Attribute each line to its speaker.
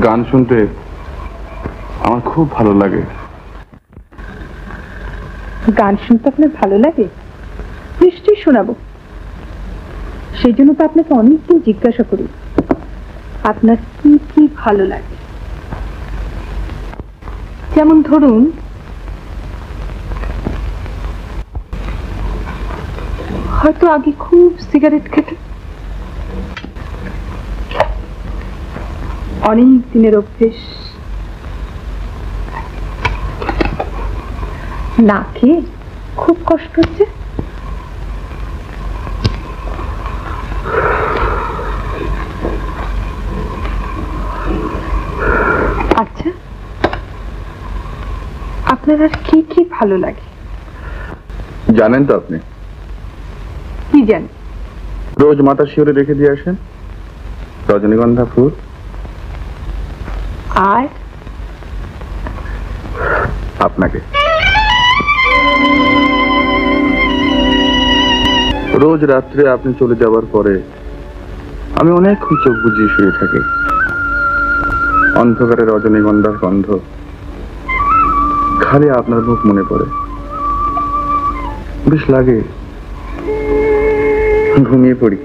Speaker 1: গান শুনতে আমার খুব ভালো লাগে।
Speaker 2: গান শুনতে আপনার ভালো লাগে? নিশ্চয়ই শোনাবো। সেই জন্য তো আপনাকে অনেকদিন জিজ্ঞাসা করি আপনার কি কি ভালো লাগে। যেমন ধরুন, হয়তো আগে খুব সিগারেট খেতেন, অনেক দিনের অভ্যেস, না খেয়ে খুব কষ্ট হচ্ছে। আচ্ছা, আপনার আর কি কি ভালো লাগে?
Speaker 1: জানেন তো আপনি?
Speaker 2: কি জানেন?
Speaker 1: রোজ মাথা শিওরে রেখে দিয়ে আসেন রজনীগন্ধা ফুল।
Speaker 2: আর
Speaker 1: আপনাকে রোজ রাত্রে আপনি চলে যাবার পরে আমি অনেকক্ষণ চোখ বুজিয়ে শুয়ে থাকি। অন্ধকারে রজনীগন্ধার গন্ধ, খালি আপনার মুখ মনে পড়ে, বেশ লাগে, ঘুমিয়ে পড়ি।